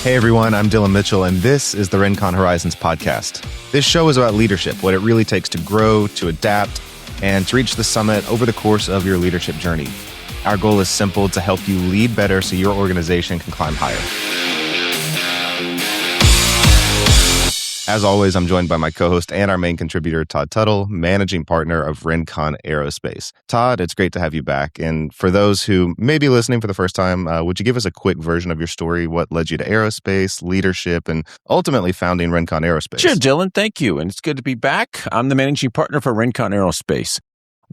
Hey everyone, I'm Dylan Mitchell, and this is the Rincon Horizons podcast. This show is about leadership, what it really takes to grow, to adapt, and to reach the summit over the course of your leadership journey. Our goal is simple: to help you lead better so your organization can climb higher. As always, I'm joined by my co-host and our main contributor, Todd Tuttle, managing partner of Rincon Aerospace. Todd, it's great to have you back. And for those who may be listening for the first time, would you give us a quick version of your story? What led you to aerospace, leadership, and ultimately founding Rincon Aerospace? Sure, Dylan. Thank you. And it's good to be back. I'm the managing partner for Rincon Aerospace.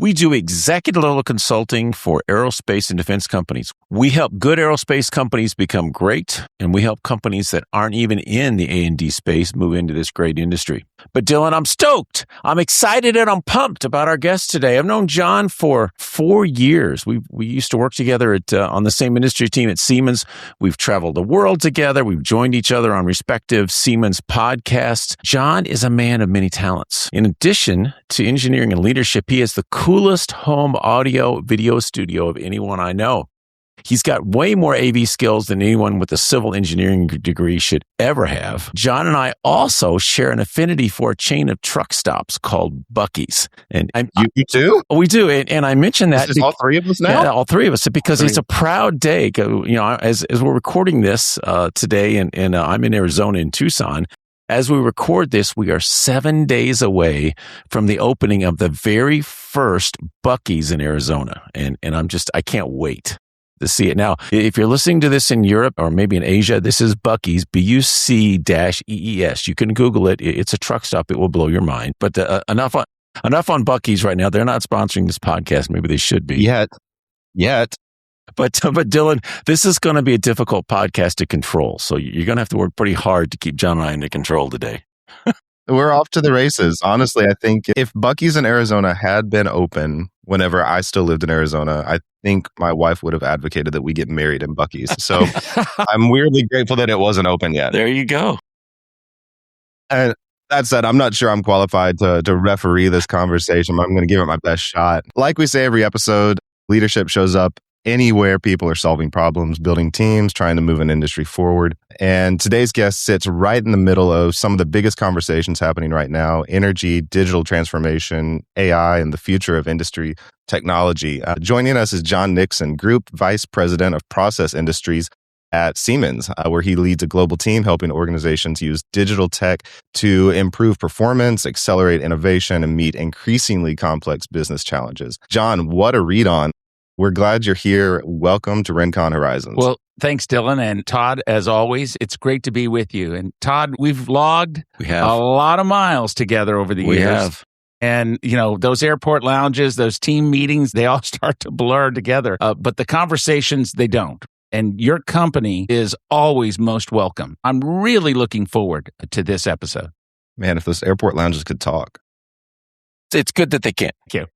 We do executive level consulting for aerospace and defense companies. We help good aerospace companies become great, and we help companies that aren't even in the A&D space move into this great industry. But Dylan, I'm stoked. I'm excited and I'm pumped about our guest today. I've known John for 4 years. We used to work together on the same industry team at Siemens. We've traveled the world together. We've joined each other on respective Siemens podcasts. John is a man of many talents. In addition to engineering and leadership, he is the coolest home audio video studio of anyone I know. He's got way more AV skills than anyone with a civil engineering degree should ever have. John and I also share an affinity for a chain of truck stops called Buc-ee's. And you too? We do. And I mentioned that. This is all three of us now? Yeah, all three of us, because it's a proud day. You know, as we're recording this today, and I'm in Arizona in Tucson. As we record this, we are 7 days away from the opening of the very first Buc-ee's in Arizona. And I can't wait to see it. Now, if you're listening to this in Europe or maybe in Asia, this is Buc-ee's, Buc-ees. You can Google it. It's a truck stop. It will blow your mind. But enough on Buc-ee's right now. They're not sponsoring this podcast. Maybe they should be. Yet. But Dylan, this is going to be a difficult podcast to control. So you're going to have to work pretty hard to keep John and I under control today. We're off to the races. Honestly, I think if Buc-ee's in Arizona had been open whenever I still lived in Arizona, I think my wife would have advocated that we get married in Buc-ee's. So I'm weirdly grateful that it wasn't open yet. There you go. And that said, I'm not sure I'm qualified to referee this conversation. I'm going to give it my best shot. Like we say every episode, leadership shows up anywhere people are solving problems, building teams, trying to move an industry forward. And today's guest sits right in the middle of some of the biggest conversations happening right now: energy, digital transformation, AI, and the future of industry technology. Joining us is John Nixon, Group Vice President of Process Industries at Siemens, where he leads a global team helping organizations use digital tech to improve performance, accelerate innovation, and meet increasingly complex business challenges. John, what a read on. We're glad you're here. Welcome to Rincon Horizons. Well, thanks, Dylan. And Todd, as always, it's great to be with you. And Todd, we've logged a lot of miles together over the years. We have. And, you know, those airport lounges, those team meetings, they all start to blur together. But the conversations, they don't. And your company is always most welcome. I'm really looking forward to this episode. Man, if those airport lounges could talk. It's good that they can. Thank you.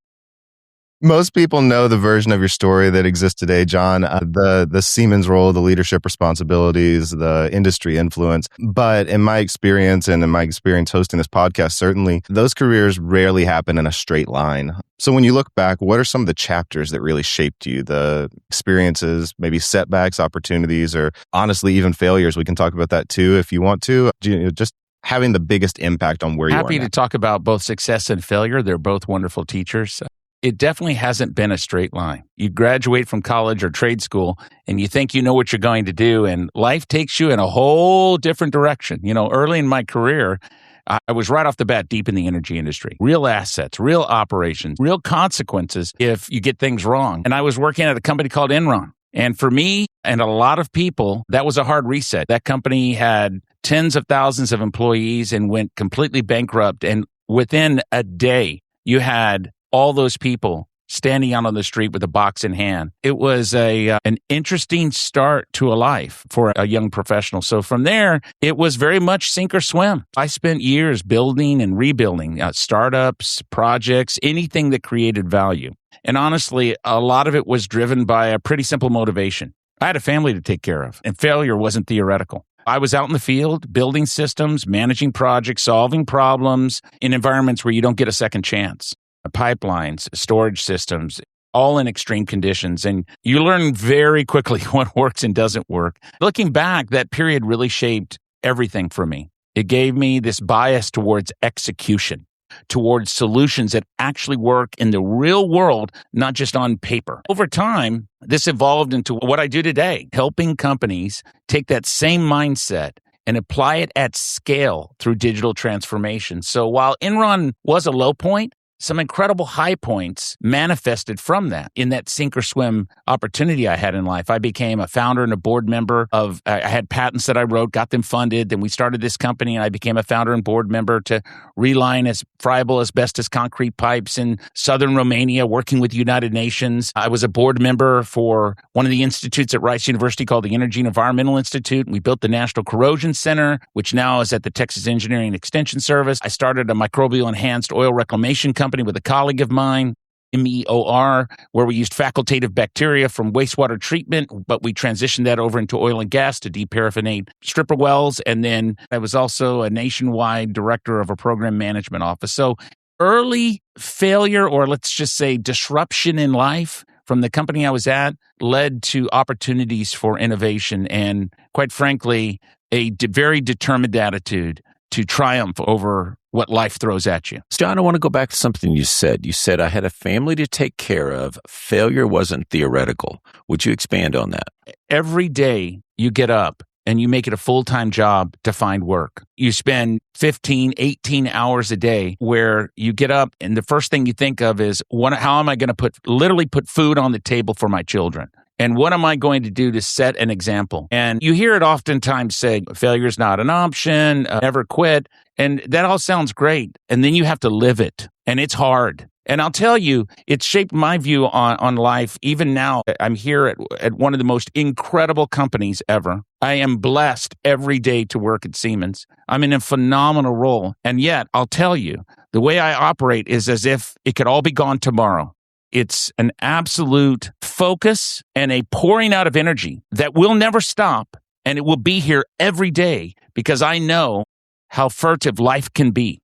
Most people know the version of your story that exists today, John, the Siemens role, the leadership responsibilities, the industry influence. But in my experience hosting this podcast, certainly those careers rarely happen in a straight line. So when you look back, what are some of the chapters that really shaped you? The experiences, maybe setbacks, opportunities, or honestly, even failures. We can talk about that too if you want to. Just having the biggest impact on where you are. Happy to talk about both success and failure. They're both wonderful teachers. It definitely hasn't been a straight line. You graduate from college or trade school and you think you know what you're going to do, and life takes you in a whole different direction. You know, early in my career, I was right off the bat deep in the energy industry. Real assets, real operations, real consequences if you get things wrong. And I was working at a company called Enron. And for me and a lot of people, that was a hard reset. That company had tens of thousands of employees and went completely bankrupt. And within a day, you had all those people standing out on the street with a box in hand. It was an interesting start to a life for a young professional. So from there, it was very much sink or swim. I spent years building and rebuilding startups, projects, anything that created value. And honestly, a lot of it was driven by a pretty simple motivation. I had a family to take care of, and failure wasn't theoretical. I was out in the field, building systems, managing projects, solving problems in environments where you don't get a second chance. Pipelines, storage systems, all in extreme conditions. And you learn very quickly what works and doesn't work. Looking back, that period really shaped everything for me. It gave me this bias towards execution, towards solutions that actually work in the real world, not just on paper. Over time, this evolved into what I do today, helping companies take that same mindset and apply it at scale through digital transformation. So while Enron was a low point, some incredible high points manifested from that. In that sink or swim opportunity I had in life, I became a founder and a board member of, I had patents that I wrote, got them funded. Then we started this company and I became a founder and board member to reline as friable asbestos concrete pipes in southern Romania, working with the United Nations. I was a board member for one of the institutes at Rice University called the Energy and Environmental Institute. We built the National Corrosion Center, which now is at the Texas Engineering and Extension Service. I started a microbial enhanced oil reclamation company with a colleague of mine, MEOR, where we used facultative bacteria from wastewater treatment, but we transitioned that over into oil and gas to deparaffинate stripper wells. And then I was also a nationwide director of a program management office. So early failure, or let's just say disruption in life from the company I was at, led to opportunities for innovation and, quite frankly, a very determined attitude to triumph over what life throws at you. John, I want to go back to something you said. You said, I had a family to take care of. Failure wasn't theoretical. Would you expand on that? Every day you get up and you make it a full-time job to find work. You spend 15, 18 hours a day where you get up and the first thing you think of is, how am I going to literally put food on the table for my children? And what am I going to do to set an example? And you hear it oftentimes say, failure is not an option, never quit. And that all sounds great. And then you have to live it. And it's hard. And I'll tell you, it's shaped my view on life. Even now, I'm here at one of the most incredible companies ever. I am blessed every day to work at Siemens. I'm in a phenomenal role. And yet, I'll tell you, the way I operate is as if it could all be gone tomorrow. It's an absolute focus and a pouring out of energy that will never stop. And it will be here every day because I know how furtive life can be.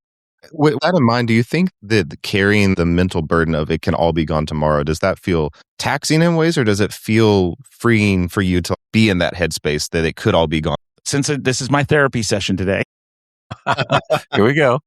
With that in mind, do you think that carrying the mental burden of it can all be gone tomorrow, does that feel taxing in ways, or does it feel freeing for you to be in that headspace that it could all be gone? Since this is my therapy session today. Here we go.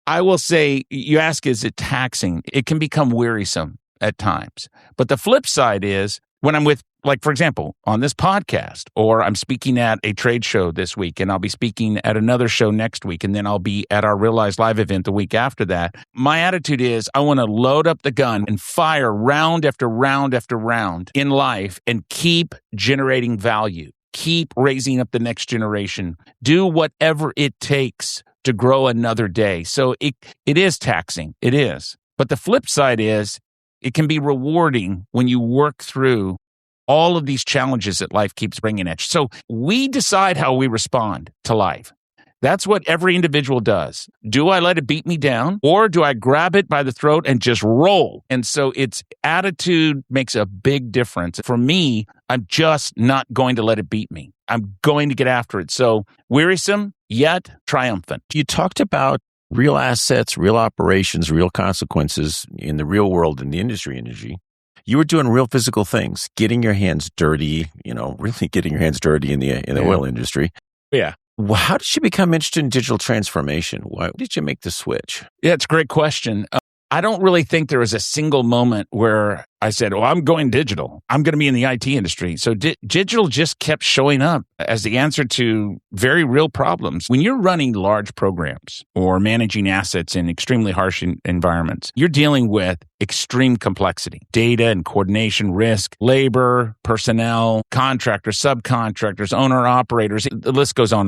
I will say, you ask, is it taxing? It can become wearisome at times. But the flip side is when I'm with, like, for example, on this podcast, or I'm speaking at a trade show this week, and I'll be speaking at another show next week, and then I'll be at our Realize Live event the week after that. My attitude is I want to load up the gun and fire round after round after round in life and keep generating value, keep raising up the next generation, do whatever it takes to grow another day. So it is taxing. It is. But the flip side is it can be rewarding when you work through all of these challenges that life keeps bringing at you. So we decide how we respond to life. That's what every individual does. Do I let it beat me down, or do I grab it by the throat and just roll? And so its attitude makes a big difference. For me, I'm just not going to let it beat me. I'm going to get after it. So wearisome, yet triumphant. You talked about real assets, real operations, real consequences in the real world, in the industry. You were doing real physical things, getting your hands dirty, really getting your hands dirty in the oil industry. Yeah. Well, how did you become interested in digital transformation? Why did you make the switch? Yeah, it's a great question. I don't really think there was a single moment where I said, I'm going digital. I'm going to be in the IT industry. So digital just kept showing up as the answer to very real problems. When you're running large programs or managing assets in extremely harsh environments, you're dealing with extreme complexity, data and coordination, risk, labor, personnel, contractors, subcontractors, owner-operators, the list goes on.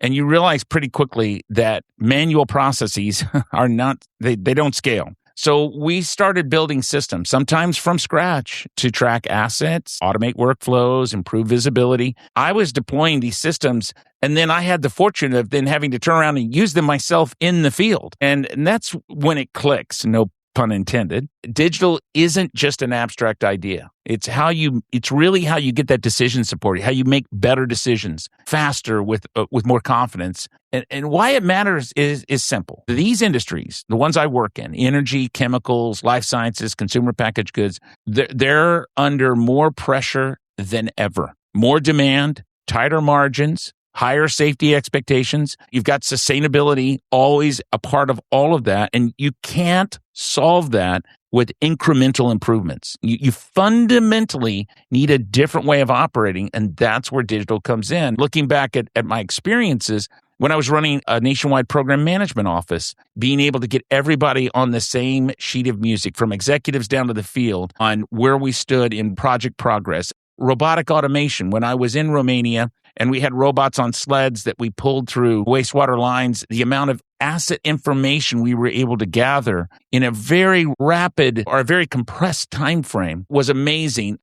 And you realize pretty quickly that manual processes are not, they don't scale. So we started building systems, sometimes from scratch, to track assets, automate workflows, improve visibility. I was deploying these systems, and then I had the fortune of then having to turn around and use them myself in the field. And that's when it clicks, no pun intended. Digital isn't just an abstract idea. It's really how you get that decision support, how you make better decisions faster with more confidence. And why it matters is simple. These industries, the ones I work in, energy, chemicals, life sciences, consumer packaged goods, they're under more pressure than ever. More demand, tighter margins, higher safety expectations. You've got sustainability always a part of all of that. And you can't solve that with incremental improvements. You fundamentally need a different way of operating. And that's where digital comes in. Looking back at my experiences, when I was running a nationwide program management office, being able to get everybody on the same sheet of music, from executives down to the field, on where we stood in project progress. Robotic automation, when I was in Romania, and we had robots on sleds that we pulled through wastewater lines, the amount of asset information we were able to gather in a very rapid or a very compressed time frame was amazing.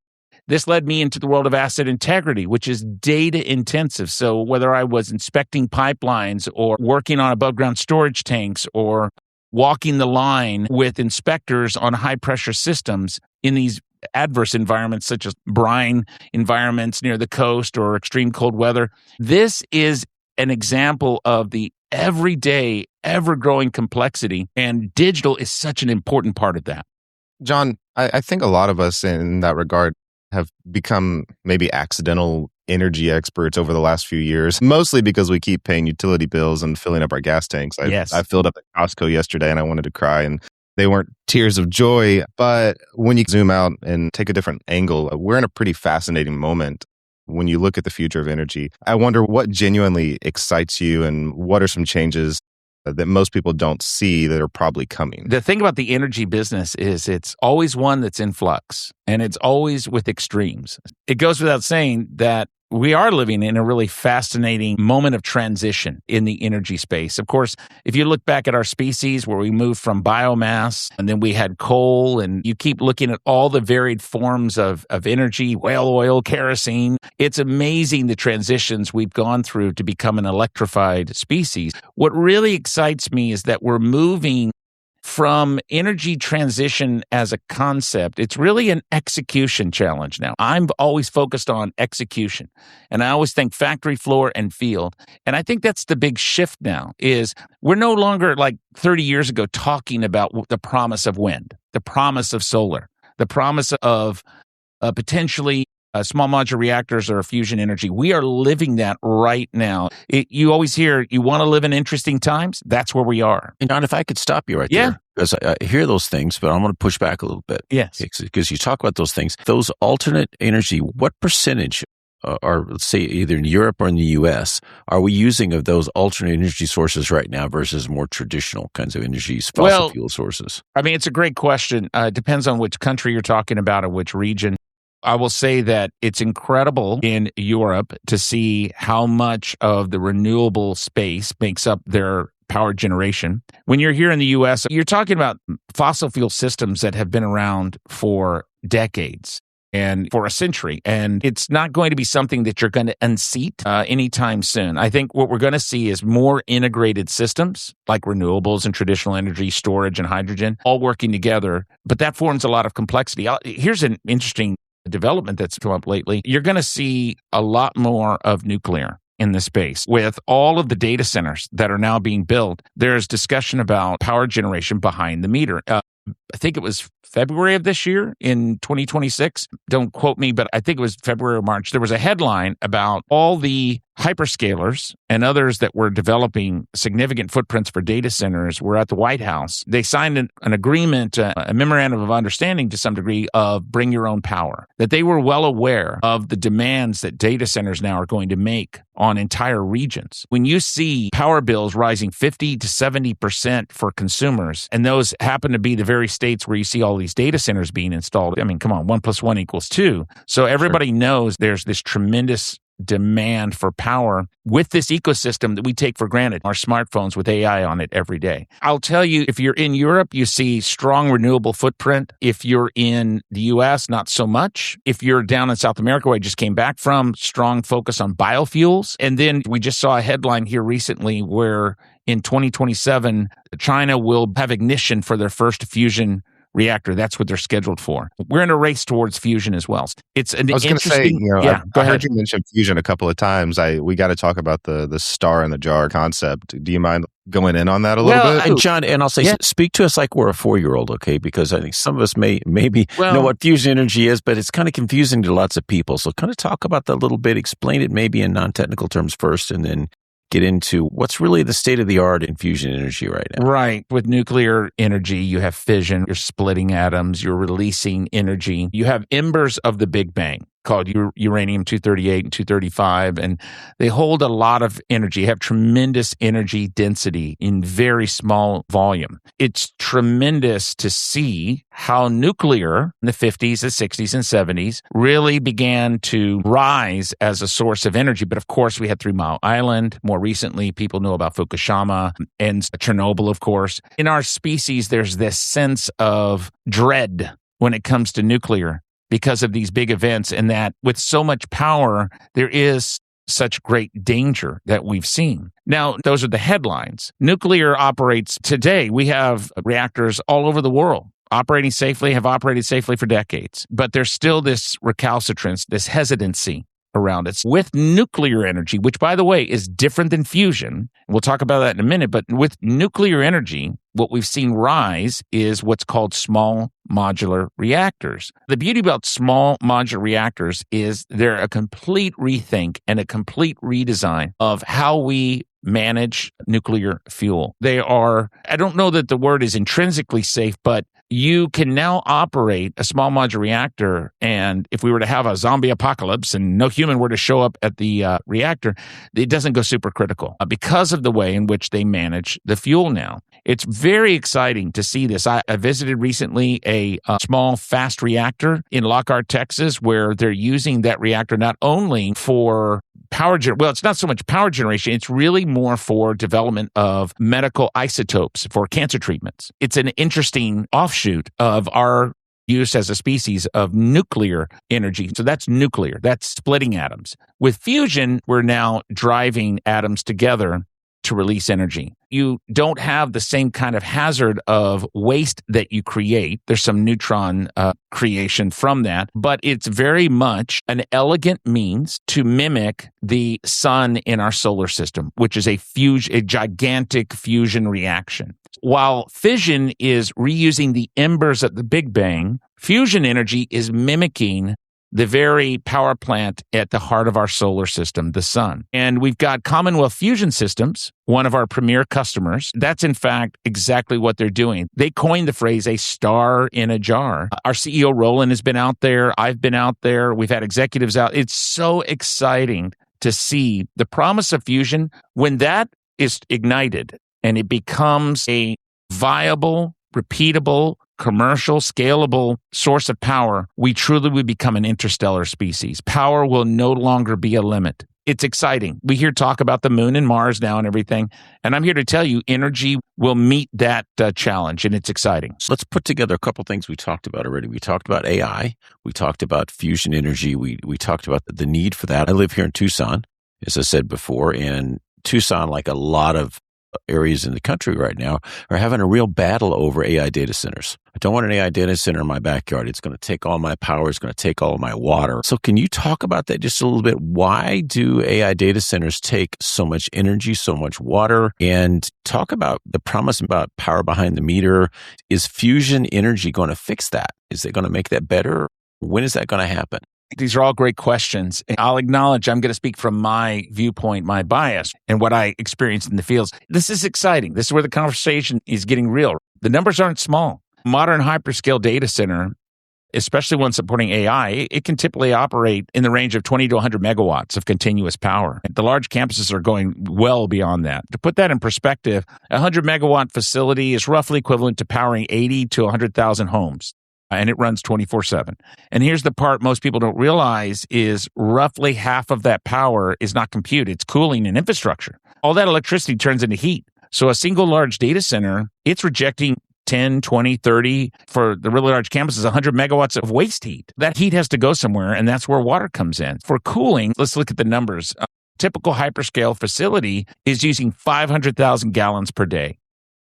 This led me into the world of asset integrity, which is data intensive. So whether I was inspecting pipelines or working on above ground storage tanks or walking the line with inspectors on high pressure systems in these adverse environments such as brine environments near the coast or extreme cold weather. This is an example of the everyday, ever-growing complexity, and digital is such an important part of that. John, I think a lot of us in that regard have become maybe accidental energy experts over the last few years, mostly because we keep paying utility bills and filling up our gas tanks. I filled up at Costco yesterday and I wanted to cry, and they weren't tears of joy. But when you zoom out and take a different angle, we're in a pretty fascinating moment when you look at the future of energy. I wonder what genuinely excites you and what are some changes that most people don't see that are probably coming. The thing about the energy business is it's always one that's in flux, and it's always with extremes. It goes without saying that we are living in a really fascinating moment of transition in the energy space. Of course, if you look back at our species where we moved from biomass and then we had coal, and you keep looking at all the varied forms of energy, whale oil, kerosene, it's amazing the transitions we've gone through to become an electrified species. What really excites me is that we're moving from energy transition as a concept. It's really an execution challenge now. I'm always focused on execution, and I always think factory floor and field. And I think that's the big shift now, is we're no longer like 30 years ago talking about the promise of wind, the promise of solar, the promise of potentially small modular reactors or fusion energy. We are living that right now. You always hear, you want to live in interesting times? That's where we are. And John, if I could stop you right there, because I hear those things, but I want to push back a little bit. Yes. Because you talk about those things. Those alternate energy, what percentage are, let's say, either in Europe or in the U.S., are we using of those alternate energy sources right now versus more traditional kinds of energies, fossil fuel sources? I mean, it's a great question. It depends on which country you're talking about or which region. I will say that it's incredible in Europe to see how much of the renewable space makes up their power generation. When you're here in the U.S., you're talking about fossil fuel systems that have been around for decades and for a century. And it's not going to be something that you're going to unseat anytime soon. I think what we're going to see is more integrated systems like renewables and traditional energy storage and hydrogen all working together. But that forms a lot of complexity. Here's an interesting development that's come up lately. You're going to see a lot more of nuclear in the space. With all of the data centers that are now being built, there's discussion about power generation behind the meter. I think it was February of this year in 2026. Don't quote me, but I think it was February or March. There was a headline about all the hyperscalers and others that were developing significant footprints for data centers were at the White House. They signed an agreement, a memorandum of understanding to some degree of bring your own power, that they were well aware of the demands that data centers now are going to make on entire regions. When you see power bills rising 50 to 70% for consumers, and those happen to be the very states where you see all these data centers being installed, I mean, come on, 1 + 1 = 2. So everybody knows there's this tremendous demand for power with this ecosystem that we take for granted, our smartphones with AI on it every day. I'll tell you, if you're in Europe, you see strong renewable footprint. If you're in the US, not so much. If you're down in South America, where I just came back from, strong focus on biofuels. And then we just saw a headline here recently where in 2027, China will have ignition for their first fusion reactor. That's what they're scheduled for. We're in a race towards fusion as well. It's an I was going to say, interesting. I heard you mention fusion a couple of times. We got to talk about the star in the jar concept. Do you mind going in on that a little bit? And John, and I'll say, speak to us like we're a 4-year-old, okay? Because I think some of us maybe know what fusion energy is, but it's kind of confusing to lots of people. So kind of talk about that a little bit, explain it maybe in non-technical terms first, and then get into what's really the state of the art in fusion energy right now. Right. With nuclear energy, you have fission, you're splitting atoms, you're releasing energy. You have embers of the Big Bang called uranium-238 and 235, and they hold a lot of energy, have tremendous energy density in very small volume. It's tremendous to see how nuclear in the 50s, the 60s, and 70s really began to rise as a source of energy. But of course, we had 3 Mile Island. More recently, people know about Fukushima and Chernobyl, of course. In our species, there's this sense of dread when it comes to nuclear, because of these big events, and that with so much power, there is such great danger that we've seen. Now, those are the headlines. Nuclear operates today. We have reactors all over the world operating safely, have operated safely for decades, but there's still this recalcitrance, this hesitancy around it. With nuclear energy, which, by the way, is different than fusion, we'll talk about that in a minute, but with nuclear energy, what we've seen rise is what's called small modular reactors. The beauty about small modular reactors is they're a complete rethink and a complete redesign of how we manage nuclear fuel. They are, I don't know that the word is intrinsically safe, but you can now operate a small modular reactor, and if we were to have a zombie apocalypse and no human were to show up at the reactor, it doesn't go supercritical because of the way in which they manage the fuel now. It's very exciting to see this. I visited recently a small fast reactor in Lockhart, Texas, where they're using that reactor not only for it's not so much power generation, it's really more for development of medical isotopes for cancer treatments. It's an interesting offshoot of our use as a species of nuclear energy. So that's nuclear, that's splitting atoms. With fusion, we're now driving atoms together to release energy. You don't have the same kind of hazard of waste that you create. There's some neutron creation from that, but it's very much an elegant means to mimic the sun in our solar system, which is a gigantic fusion reaction. While fission is reusing the embers at the Big Bang, fusion energy is mimicking the very power plant at the heart of our solar system, the sun. And we've got Commonwealth Fusion Systems, one of our premier customers. That's in fact exactly what they're doing. They coined the phrase a star in a jar. Our CEO Roland has been out there. I've been out there. We've had executives out. It's so exciting to see the promise of fusion when that is ignited and it becomes a viable, repeatable, commercial, scalable source of power. We truly will become an interstellar species. Power will no longer be a limit. It's exciting. We hear talk about the moon and Mars now and everything. And I'm here to tell you, energy will meet that challenge, and it's exciting. So let's put together a couple things we talked about already. We talked about AI. We talked about fusion energy. We talked about the need for that. I live here in Tucson, as I said before, and Tucson, like a lot of areas in the country right now, are having a real battle over AI data centers. I don't want an AI data center in my backyard. It's going to take all my power. It's going to take all of my water. So can you talk about that just a little bit? Why do AI data centers take so much energy, so much water? And talk about the promise about power behind the meter. Is fusion energy going to fix that? Is it going to make that better? When is that going to happen? These are all great questions. I'll acknowledge I'm going to speak from my viewpoint, my bias, and what I experienced in the fields. This is exciting. This is where the conversation is getting real. The numbers aren't small. Modern hyperscale data center, especially one supporting AI, it can typically operate in the range of 20 to 100 megawatts of continuous power. The large campuses are going well beyond that. To put that in perspective, a 100 megawatt facility is roughly equivalent to powering 80 to 100,000 homes. And it runs 24/7. And here's the part most people don't realize is roughly half of that power is not compute. It's cooling and infrastructure. All that electricity turns into heat. So a single large data center, it's rejecting 10, 20, 30, for the really large campuses, 100 megawatts of waste heat. That heat has to go somewhere, and that's where water comes in. For cooling, let's look at the numbers. Typical hyperscale facility is using 500,000 gallons per day.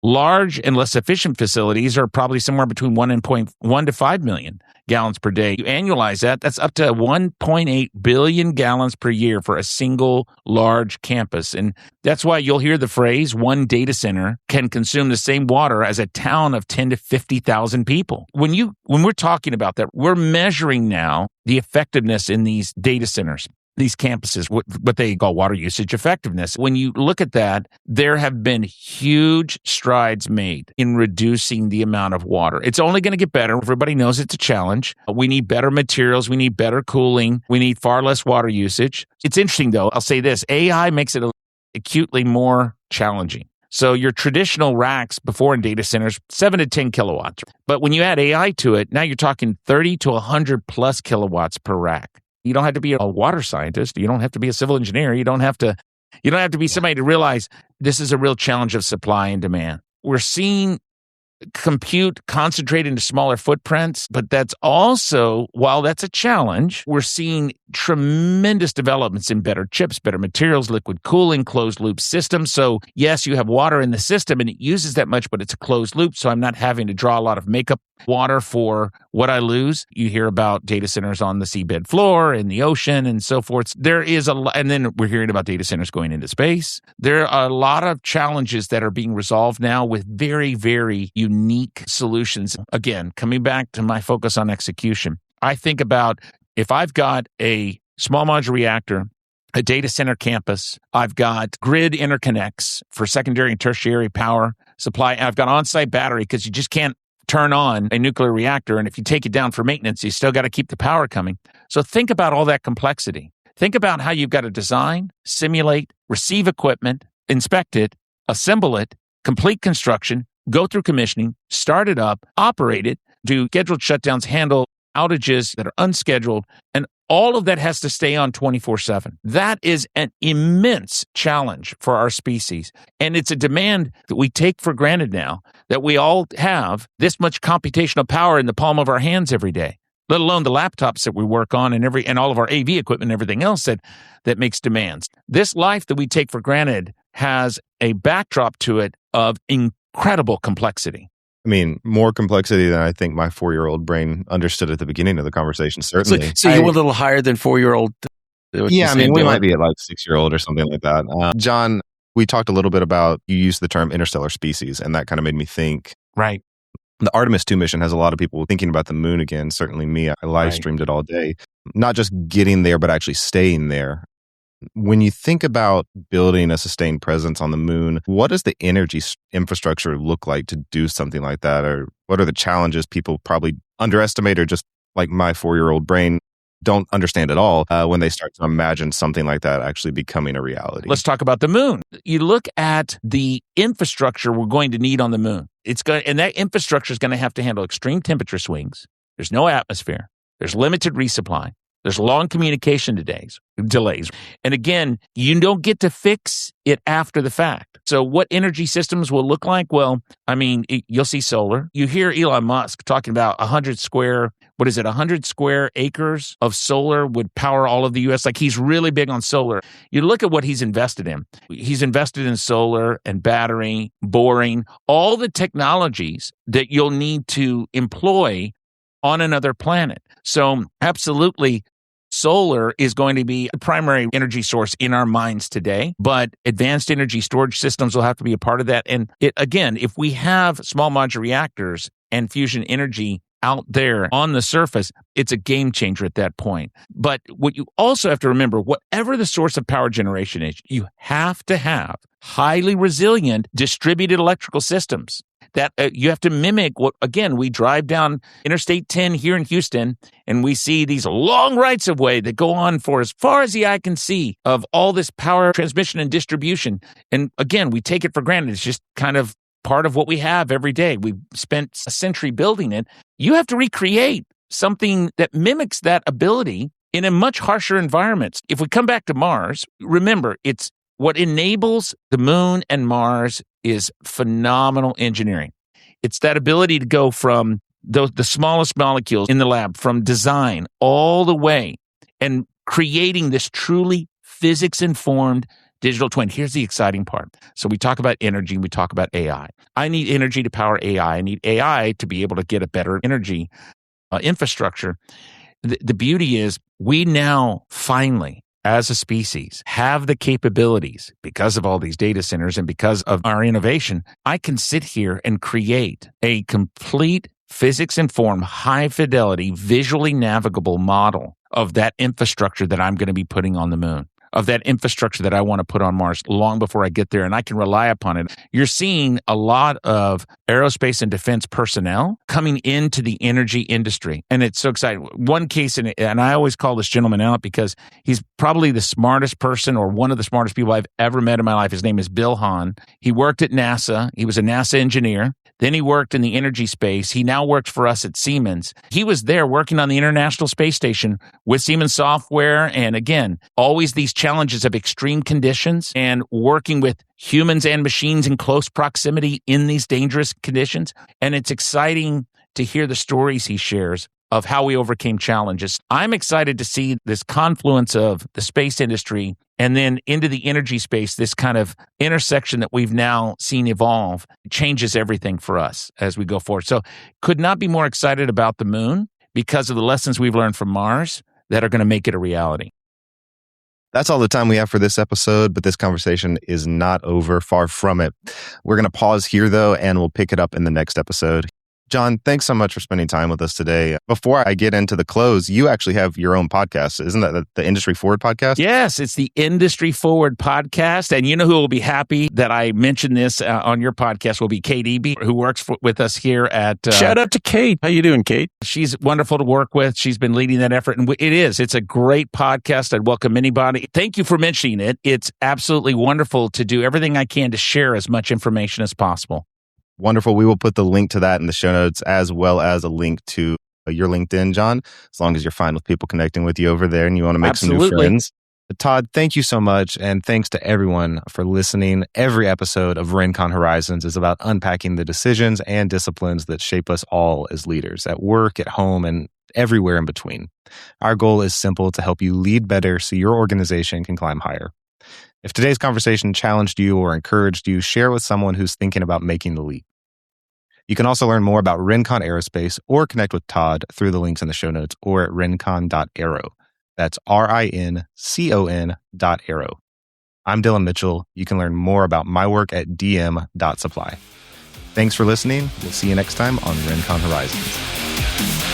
Large and less efficient facilities are probably somewhere between 1 to 5 million gallons per day. You annualize that, that's up to 1.8 billion gallons per year for a single large campus. And that's why you'll hear the phrase, one data center can consume the same water as a town of 10 to 50,000 people. When we're talking about that, we're measuring now the effectiveness in these data centers, these campuses, what they call water usage effectiveness. When you look at that, there have been huge strides made in reducing the amount of water. It's only going to get better. Everybody knows it's a challenge. We need better materials. We need better cooling. We need far less water usage. It's interesting, though. I'll say this. AI makes it acutely more challenging. So your traditional racks before in data centers, 7 to 10 kilowatts. But when you add AI to it, now you're talking 30 to 100 plus kilowatts per rack. You don't have to be a water scientist. You don't have to be a civil engineer. You don't have to be somebody to realize this is a real challenge of supply and demand. We're seeing compute concentrated into smaller footprints, but that's also, while that's a challenge, we're seeing tremendous developments in better chips, better materials, liquid cooling, closed loop systems. So yes, you have water in the system and it uses that much, but it's a closed loop. So I'm not having to draw a lot of makeup water for what I lose. You hear about data centers on the seabed floor, in the ocean, and so forth. There is and then we're hearing about data centers going into space. There are a lot of challenges that are being resolved now with very, very unique solutions. Again, coming back to my focus on execution, I think about if I've got a small modular reactor, a data center campus, I've got grid interconnects for secondary and tertiary power supply, and I've got on-site battery because you just can't turn on a nuclear reactor, and if you take it down for maintenance, you still got to keep the power coming. So think about all that complexity. Think about how you've got to design, simulate, receive equipment, inspect it, assemble it, complete construction, go through commissioning, start it up, operate it, do scheduled shutdowns, handle outages that are unscheduled, and all of that has to stay on 24/7. That is an immense challenge for our species. And it's a demand that we take for granted now, that we all have this much computational power in the palm of our hands every day, let alone the laptops that we work on and all of our AV equipment and everything else that makes demands. This life that we take for granted has a backdrop to it of incredible complexity. I mean, more complexity than I think my 4-year-old brain understood at the beginning of the conversation, certainly. So you're a little higher than 4-year-old? Yeah, I mean, we might be at like 6-year-old or something like that. John, we talked a little bit about, you used the term interstellar species, and that kind of made me think. Right. The Artemis 2 mission has a lot of people thinking about the moon again. Certainly me, I live streamed it all day. Not just getting there, but actually staying there. When you think about building a sustained presence on the moon, what does the energy infrastructure look like to do something like that? Or what are the challenges people probably underestimate, or just like my 4-year-old brain don't understand at all when they start to imagine something like that actually becoming a reality? Let's talk about the moon. You look at the infrastructure we're going to need on the moon. And that infrastructure is going to have to handle extreme temperature swings. There's no atmosphere. There's limited resupply. There's long communication delays. And again, you don't get to fix it after the fact. So what energy systems will look like? Well, I mean, you'll see solar. You hear Elon Musk talking about 100 square acres of solar would power all of the U.S. Like, he's really big on solar. You look at what he's invested in. He's invested in solar and battery, boring, all the technologies that you'll need to employ on another planet. So absolutely, solar is going to be the primary energy source in our minds today, but advanced energy storage systems will have to be a part of that. And again, if we have small modular reactors and fusion energy out there on the surface, it's a game changer at that point. But what you also have to remember, whatever the source of power generation is, you have to have highly resilient distributed electrical systems that you have to mimic what, again, we drive down Interstate 10 here in Houston, and we see these long rights of way that go on for as far as the eye can see of all this power transmission and distribution. And again, we take it for granted. It's just kind of part of what we have every day. We've spent a century building it. You have to recreate something that mimics that ability in a much harsher environment. If we come back to Mars, remember, it's what enables the moon and Mars is phenomenal engineering. It's that ability to go from the smallest molecules in the lab, from design all the way, and creating this truly physics-informed digital twin. Here's the exciting part. So we talk about energy, we talk about AI. I need energy to power AI. I need AI to be able to get a better energy infrastructure. The beauty is we now finally, as a species, have the capabilities because of all these data centers and because of our innovation. I can sit here and create a complete physics-informed, high-fidelity, visually navigable model of that infrastructure that I'm going to be putting on the moon, of that infrastructure that I want to put on Mars long before I get there, and I can rely upon it. You're seeing a lot of aerospace and defense personnel coming into the energy industry, and it's so exciting. One case, and I always call this gentleman out because he's probably the smartest person or one of the smartest people I've ever met in my life. His name is Bill Hahn. He worked at NASA. He was a NASA engineer. Then he worked in the energy space. He now works for us at Siemens. He was there working on the International Space Station with Siemens software. And again, always these challenges of extreme conditions and working with humans and machines in close proximity in these dangerous conditions. And it's exciting to hear the stories he shares of how we overcame challenges. I'm excited to see this confluence of the space industry and then into the energy space, this kind of intersection that we've now seen evolve. It changes everything for us as we go forward. So could not be more excited about the moon because of the lessons we've learned from Mars that are going to make it a reality. That's all the time we have for this episode, but this conversation is not over, far from it. We're going to pause here, though, and we'll pick it up in the next episode. John, thanks so much for spending time with us today. Before I get into the close, you actually have your own podcast. Isn't that the Industry Forward podcast? Yes, it's the Industry Forward podcast. And you know who will be happy that I mentioned this on your podcast will be Kate Eby, who works with us here at... Shout out to Kate. How you doing, Kate? She's wonderful to work with. She's been leading that effort. And it's a great podcast. I'd welcome anybody. Thank you for mentioning it. It's absolutely wonderful to do everything I can to share as much information as possible. Wonderful. We will put the link to that in the show notes, as well as a link to your LinkedIn, John, as long as you're fine with people connecting with you over there and you want to make some new friends. But Todd, thank you so much. And thanks to everyone for listening. Every episode of Rincon Horizons is about unpacking the decisions and disciplines that shape us all as leaders at work, at home, and everywhere in between. Our goal is simple: to help you lead better so your organization can climb higher. If today's conversation challenged you or encouraged you, share it with someone who's thinking about making the leap. You can also learn more about Rincon Aerospace or connect with Todd through the links in the show notes or at rincon.aero. That's rincon.aero. I'm Dylan Mitchell. You can learn more about my work at dm.supply. Thanks for listening. We'll see you next time on Rincon Horizons.